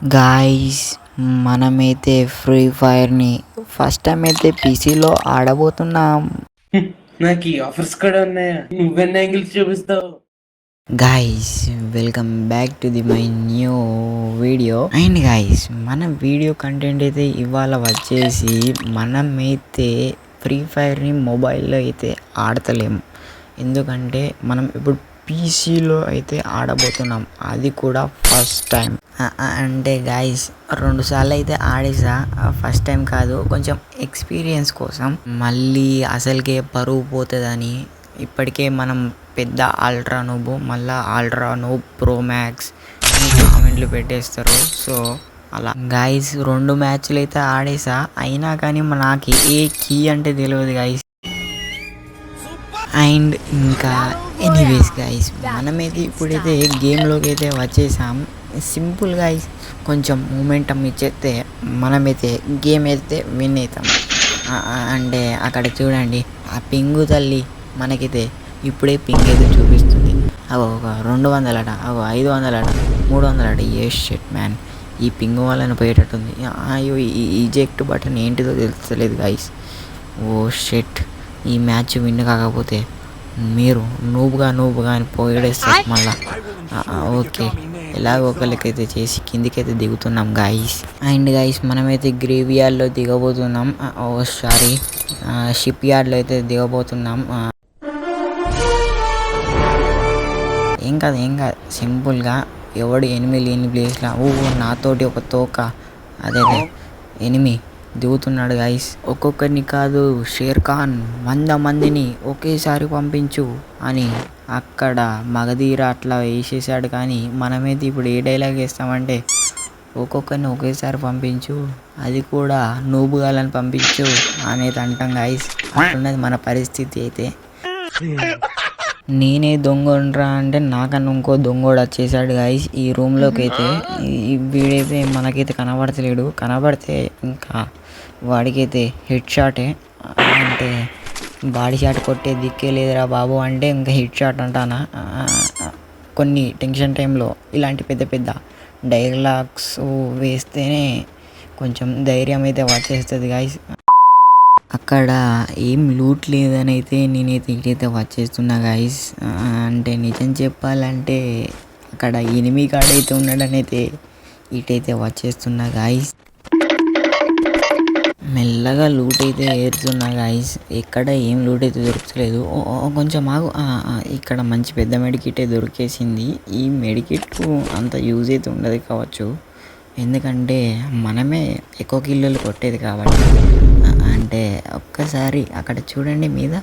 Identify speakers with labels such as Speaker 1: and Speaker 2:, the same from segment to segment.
Speaker 1: Guys, మనమైతే free ఫైర్ని first time అయితే పీసీలో ఆడబోతున్నాం.
Speaker 2: నాకు ఈ ఆఫర్స్ కూడా ఉన్నాయా? నువ్వెన్ని యాంగిల్స్ చూపిస్తావు?
Speaker 1: Guys, welcome back to the my new video. And guys, మన వీడియో కంటెంట్ అయితే ఇవాళ వచ్చేసి మనమైతే ఫ్రీ ఫైర్ని మొబైల్లో అయితే ఆడతలేము. ఎందుకంటే మనం ఇప్పుడు పీసీలో అయితే ఆడబోతున్నాం, అది కూడా ఫస్ట్ టైం. అంటే గాయస్, 2 సార్లు అయితే ఆడేసా, ఫస్ట్ టైం కాదు, కొంచెం ఎక్స్పీరియన్స్ కోసం. మళ్ళీ అసలుకే పరువు పోతుందని ఇప్పటికే మనం పెద్ద అల్ట్రా నోబు, మళ్ళీ అల్ట్రా నోబ్ ప్రో మ్యాక్స్ అని కామెంట్లు పెట్టేస్తారు. సో అలా గాయస్, 2 మ్యాచ్లు అయితే ఆడేసా, అయినా కానీ నాకు ఏ కీ అంటే తెలియదు గాయస్. అండ్ ఇంకా ఎనీవేస్ గాయస్, మనమైతే ఇప్పుడైతే గేమ్లోకి అయితే వచ్చేసాం. సింపుల్ గాయస్, కొంచెం మూమెంటం ఇచ్చేస్తే మనమైతే గేమ్ అయితే విన్ అవుతాం. అంటే అక్కడ చూడండి, ఆ పింగు తల్లి మనకైతే ఇప్పుడే పింగ్ అయితే చూపిస్తుంది. అగో ఒక 200 అట, అగో 500 అట, 300 అట. ఏ షెట్ మ్యాన్, ఈ పింగు వాళ్ళని పోయేటట్టుంది. అయ్యో, ఈ ఈజెక్ట్ బటన్ ఏంటిదో తెలుస్తలేదు గాయస్. ఓ షెట్, ఈ మ్యాచ్ విన్ కాకపోతే మీరు నూబుగా అని పోయేస్తారు మళ్ళా. ఓకే, ఎలాగో ఒకరికైతే చేసి కిందికైతే దిగుతున్నాం గాయస్. అండ్ గాయస్, మనమైతే గ్రేవ్ యార్డ్లో దిగబోతున్నాం. సారీ, షిప్ యార్డ్లో అయితే దిగబోతున్నాం. ఏం కాదు, సింపుల్గా ఎవడు ఎనిమిది లేని ప్లేస్లో నాతోటి ఒక తోక అదే ఎనిమి దిగుతున్నాడు గాయస్. ఒక్కొక్కరిని కాదు, షేర్ ఖాన్ 100 మందిని ఒకేసారి పంపించు అని అక్కడ మగధీర అట్లా వేసేసాడు. కానీ మనమైతే ఇప్పుడు ఏ డైలాగ్ వేస్తామంటే, ఒక్కొక్కరిని ఒకేసారి పంపించు, అది కూడా నూబుగాలని పంపించు అనేది అంటాం గాయస్. అట్లున్నది మన పరిస్థితి అయితే. నేనే దొంగరా అంటే నాకన్నా ఇంకో దొంగోడు వచ్చేసాడు గాయస్ ఈ రూమ్లోకి అయితే. వీడైతే మనకైతే కనబడతలేడు, కనబడితే ఇంకా వాడికైతే హెడ్ షాటే. అంటే బాడీ షాట్ కొట్టే దిక్కే లేదురా బాబు అంటే ఇంకా హెడ్ షాట్ అంటానా. కొన్ని టెన్షన్ టైంలో ఇలాంటి పెద్ద పెద్ద డైలాగ్స్ వేస్తేనే కొంచెం ధైర్యం అయితే వచ్చేస్తుంది గాయస్. అక్కడ ఏం లూట్ లేదని అయితే నేనైతే ఇటైతే వచ్చేస్తున్నా గాయస్. అంటే నిజం చెప్పాలంటే అక్కడ ఎనిమి కాడైతే ఉన్నాడని అయితే ఇటైతే వచ్చేస్తున్నా గాయస్. మెల్లగా లూట్ అయితే ఏరుతున్నా గాయస్. ఎక్కడ ఏం లూట్ అయితే దొరకలేదు. కొంచెం ఆగు, ఇక్కడ మంచి పెద్ద మెడికిట్ దొరికేసింది. ఈ మెడికిట్ అంత యూజ్ అయితే ఉండదు కావచ్చు, ఎందుకంటే మనమే ఎక్కువ కిల్లులు కొట్టేది కాబట్టి. అంటే ఒక్కసారి అక్కడ చూడండి మీద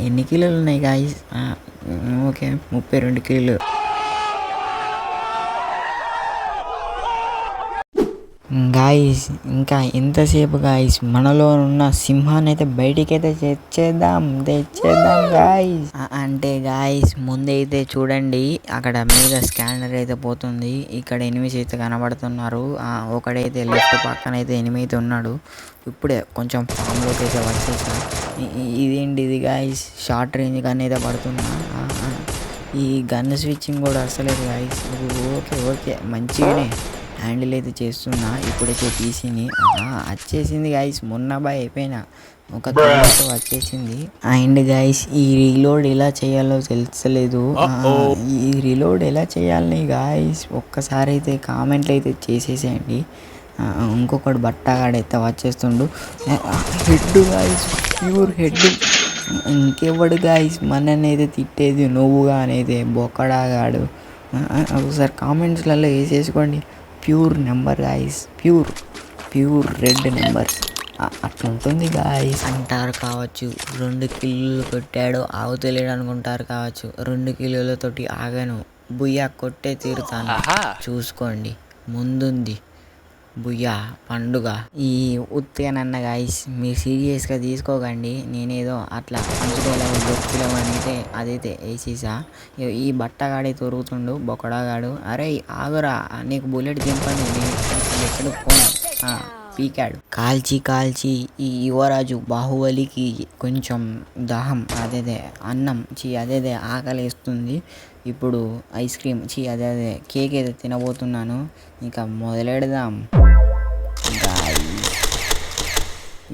Speaker 1: ఎన్ని కిలోలు ఉన్నాయి గాయస్. ఓకే, 32 కిలోలు. గాయస్, ఇంకా ఎంతసేపు గాయస్, మనలో ఉన్న సింహాన్ని అయితే బయటికి అయితే తెచ్చేద్దాం గాయస్. అంటే గాయస్, ముందైతే చూడండి, అక్కడ మీద స్కానర్ అయితే పోతుంది. ఇక్కడ ఎనిమిస్ అయితే కనబడుతున్నారు. ఒకడైతే లెఫ్ట్ పక్కన అయితే ఎనిమి అయితే ఉన్నాడు. ఇప్పుడే కొంచెం ఫామ్లోకి అయితే వచ్చేసా. ఇదేంటి ఇది గాయస్, షార్ట్ రేంజ్ గన్ అయితే పడుతున్నా. ఈ గన్ స్విచ్చింగ్ కూడా వస్తలేదు గాయస్. ఓకే, మంచిగానే హ్యాండిల్ అయితే చేస్తున్నా. ఇప్పుడైతే పీసీని వచ్చేసింది గాయస్, మొన్న బాయ్ అయిపోయినా ఒక కిలోతో వచ్చేసింది. అండ్ గాయస్, ఈ రీలోడ్ ఎలా చేయాలో తెలుసలేదు. ఈ రీలోడ్ ఎలా చేయాలని గాయస్ ఒక్కసారి అయితే కామెంట్లు అయితే చేసేసేయండి. ఇంకొకటి బట్టగాడైతే వచ్చేస్తుండు. Head guys, pure head. ఇంకెవడు గాయస్ మనని అయితే తిట్టేది, నువ్వుగా అనేది బొక్కడాగాడు. ఒకసారి కామెంట్స్లలో వేసేసుకోండి. Pure number guys, pure red numbers అట్లా ఉంటుంది గాయస్. అంటారు కావచ్చు 2 కిలోలు కొట్టాడు ఆగుతలేడు అనుకుంటారు కావచ్చు. 2 కిలోలతోటి ఆగాను, బుయ్యా కొట్టే తీరుతాను. చూసుకోండి, ముందుంది బుయ్యా పండుగ. ఈ ఉత్తేనన్న గాయస్, మీరు సీరియస్గా తీసుకోకండి. నేనేదో అట్లా పంచుకోలేము దొరుకుతలేమని అయితే అదైతే వేసేసా. ఈ బట్టగాడే తొరుగుతుండు బొక్కడాగాడు. అరే ఆగురా, నీకు బుల్లెట్ దింపని ఎక్కడ పోను పీకాడు. కాల్చి ఈ యువరాజు బాహుబలికి కొంచెం దాహం, అదేదే అన్నం అదేదే ఆకలిస్తుంది. ఇప్పుడు ఐస్ క్రీమ్ అదే కేక్ అయితే తినబోతున్నాను. ఇంకా మొదలెడదాం గాయ్స్.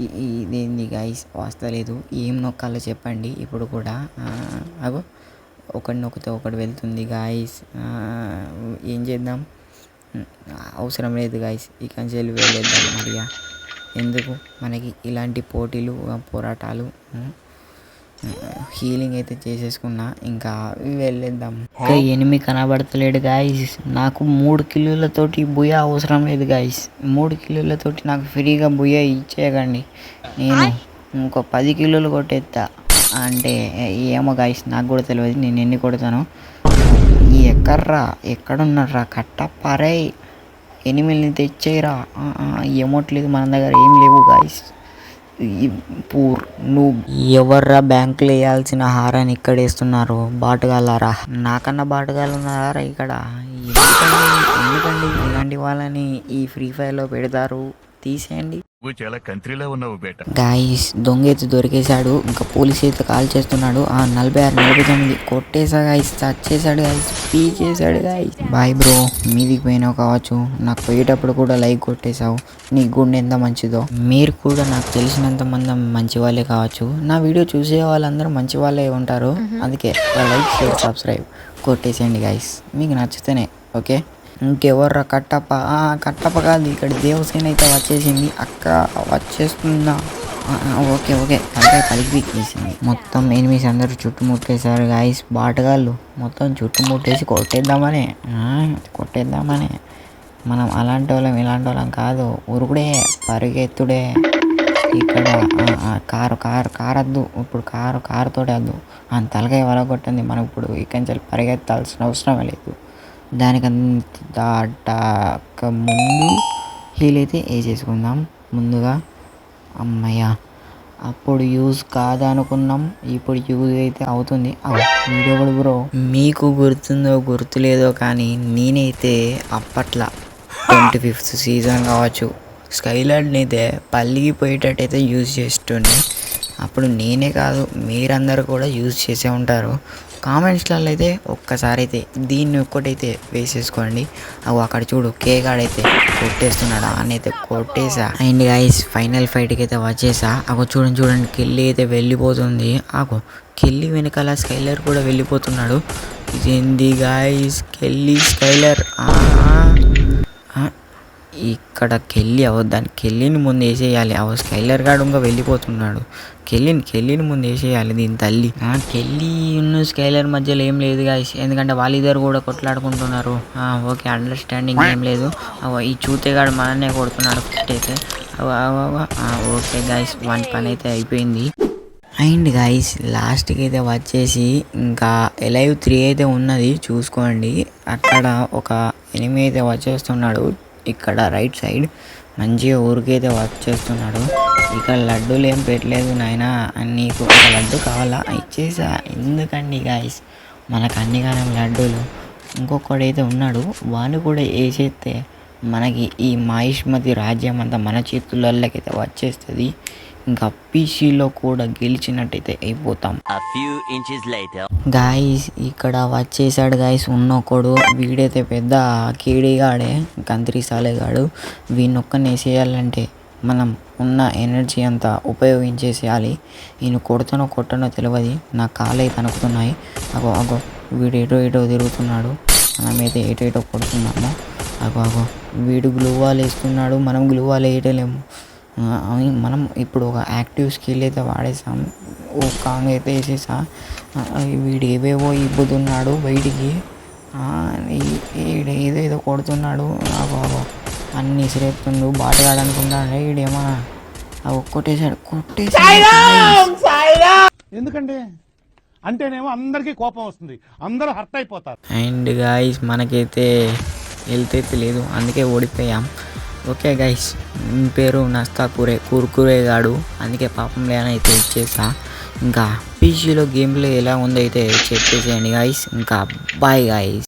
Speaker 1: ఇదేంది గాయ్స్ వస్తలేదు, ఏం నొక్కాలో చెప్పండి. ఇప్పుడు కూడా అగో ఒకటి నొక్కితే ఒకటి వెళ్తుంది గాయ్స్. ఏం చేద్దాం, అవసరం లేదు గాయ్స్, ఇక నుంచి వెళ్ళేద్దాం మరియా. ఎందుకు మనకి ఇలాంటి పోటీలు పోరాటాలు. హీలింగ్ అయితే చేసేసుకున్నా, ఇంకా వెళ్ళేద్దాం. ఇంకా ఎనిమిది కనబడతలేడు గాయస్. నాకు 3 కిలోలతోటి బుయ్య అవసరం లేదు గాయస్. 3 కిలోలతోటి నాకు ఫ్రీగా బుయ్య ఇచ్చేయకండి. నేను ఇంకో 10 కిలోలు కొట్టేస్తా. అంటే ఏమో గాయస్, నాకు కూడా తెలియదు నేను ఎన్ని కొడతాను. ఎక్కడున్నారా కట్టప్పారే, ఎనిమిదిని తెచ్చేయరా. ఏమోట్లేదు మన దగ్గర ఏం లేవు గాయస్. పూర్ నువ్వు ఎవర్రా బ్యాంకులు వేయాల్సిన హారాన్ని ఇక్కడ వేస్తున్నారు బాటుగాలారా? నాకన్నా బాటుగాలు ఉన్నారా ఇక్కడ? ఎందుకండి ఇలాంటి వాళ్ళని ఈ ఫ్రీ ఫైర్లో పెడతారు? తీసేయండి
Speaker 3: చాలా కంట్రీలో ఉన్నావు బేట.
Speaker 1: గాయస్ దొంగ అయితే దొరికేశాడు. ఇంకా పోలీస్ అయితే కాల్ చేస్తున్నాడు. 46 49 కొట్టేసా గాయస్, చచ్చేసాడు గాయస్, పీకేసాడు గాయస్. బాయ్ బ్రో, మీదికి పోయినావు కావచ్చు, నాకు పోయేటప్పుడు కూడా లైక్ కొట్టేశావు, నీ గుండె ఎంత మంచిదో. మీరు కూడా నాకు తెలిసినంత మంది మంచి వాళ్ళే కావచ్చు, నా వీడియో చూసే వాళ్ళందరూ మంచి వాళ్ళే ఉంటారు. అందుకే లైక్ షేర్ సబ్స్క్రైబ్ కొట్టేసేయండి గాయస్, మీకు నచ్చితేనే. ఓకే, ఇంకెవర్రా కట్టప్ప కాదు, ఇక్కడ దేవసేన అయితే వచ్చేసింది. అక్క వచ్చేస్తుందా? ఓకే తలకాయ పలికిపించేసింది. మొత్తం ఎనిమిది అందరూ చుట్టుముట్టేశారు గాయస్. బాటగాళ్ళు మొత్తం చుట్టుముట్టేసి కొట్టేద్దామనే. మనం అలాంటి వాళ్ళం ఇలాంటి వాళ్ళం కాదు, ఉరుకుడే పరిగెత్తుడే. ఇక్కడ కారు వద్దు, ఇప్పుడు కారుతోటే వద్దు. తలకాయ వలగొట్టింది. మనం ఇప్పుడు ఇక్కడి నుంచి పరిగెత్తాల్సిన అవసరం లేదు. దానికంత దాటాక ముందు హీల్ అయితే వేసేసుకుందాం ముందుగా. అమ్మయ్య, అప్పుడు యూజ్ కాదనుకున్నాం, ఇప్పుడు యూజ్ అయితే అవుతుంది. వీడియో కూడా బ్రో, మీకు గుర్తుందో గుర్తులేదో కానీ నేనైతే అప్పట్లో 25th సీజన్ కావచ్చు, స్కైలాండ్ని అయితే పల్లికి పోయేటట్టయితే యూజ్ చేస్తుండే. అప్పుడు నేనే కాదు మీరందరూ కూడా యూజ్ చేసే ఉంటారు. కామెంట్స్లలో అయితే ఒక్కసారి అయితే దీన్ని ఒక్కటైతే వేసేసుకోండి. అక్కడ చూడు కేగాడైతే కొట్టేస్తున్నాడు, అని అయితే కొట్టేసా. అండ్ గైస్ ఫైనల్ ఫైట్కి అయితే వచ్చేసా. చూడండి కెళ్ళి అయితే వెళ్ళిపోతుంది. కెళ్ళి వెనకాల స్కైలర్ కూడా వెళ్ళిపోతున్నాడు. ఇదేంది గైస్, స్కైలర్ ఇక్కడ దాన్ని కెళ్ళిని ముందు వేసేయాలి. స్కైలర్ గాడు ఇంకా వెళ్ళిపోతున్నాడు. కెళ్ళిని ముందు వేసేయాలి దీని తల్లి. కెళ్ళి ఉన్న స్కైలర్ మధ్యలో ఏం లేదు గాయస్, ఎందుకంటే వాళ్ళిద్దరు కూడా కొట్లాడుకుంటున్నారు. ఓకే, అండర్స్టాండింగ్ ఏం లేదు. ఈ చూతేగాడు మననే కొడుతున్నాడు ఫస్ట్ అయితే. ఓకే గాయస్, వన్ పని అయితే అయిపోయింది. అండ్ గాయస్ లాస్ట్కి అయితే వచ్చేసి ఇంకా ఎలైవ్ 3 అయితే ఉన్నది చూసుకోండి. అక్కడ ఒక ఎనిమి అయితే వచ్చేస్తున్నాడు. ఇక్కడ రైట్ సైడ్ మంచిగా ఊరికైతే వచ్చేస్తున్నాడు. ఇక్కడ లడ్డూలు ఏం పెట్టలేదు నాయనా, నీకు ఒక లడ్డు కావాలా? ఇచ్చేసా. ఎందుకండి గాయస్, మనకు అన్ని కాలం లడ్డూలు. ఇంకొకడైతే ఉన్నాడు, వాడిని కూడా వేసేస్తే మనకి ఈ మహిష్మతి రాజ్యం అంతా మన చేతులలోకైతే వచ్చేస్తుంది. ఇంకా పీసీలో కూడా గెలిచినట్టయితే అయిపోతాం. గాయస్ ఇక్కడ వచ్చేసాడు గాయస్ ఉన్నొక్కడు. వీడైతే పెద్ద కీడిగాడే, కంత్రిసాలేగాడు. వీనొక్కని వేసేయాలంటే మనం ఉన్న ఎనర్జీ అంతా ఉపయోగించేసేయాలి. ఈయన కొట్టనో తెలియదు, నా కాళ్ళు అయితే అనుకుతున్నాయి. వీడు ఎటో తిరుగుతున్నాడు, మనమైతే ఎటో కొడుతున్నాము. వీడు గ్లూవాల్ వేస్తున్నాడు, మనం గ్లూవాల్ వేయటలేము. మనం ఇప్పుడు ఒక యాక్టివ్ స్కిల్ అయితే వాడేసాం. కాంగ్ అయితే వేసేసా. వీడు ఏవేవో ఇబ్బుతున్నాడు బయటికి, ఏదో కొడుతున్నాడు. అన్ని ఇసిరేస్తుండు, బాటగాడు అనుకుంటాడు. వీడేమన్నా కొట్టేశాడు.
Speaker 4: ఎందుకంటే అంటేనేమో అందరికీ కోపం వస్తుంది, అందరూ హర్ట్ అయిపోతారు.
Speaker 1: అండ్ గాయస్ మనకైతే హెల్త్ అయితే లేదు, అందుకే ఓడిపోయాం. ఓకే గైస్, పేరు నస్తా కుర్కురే గాడు, అందుకే పాపం లేనైతే ఇచ్చేసా. ఇంకా పీసీలో గేమ్ ప్లే ఎలా ఉందో అయితే చెప్పేసేయండి గైస్. ఇంకా బాయ్ గైస్.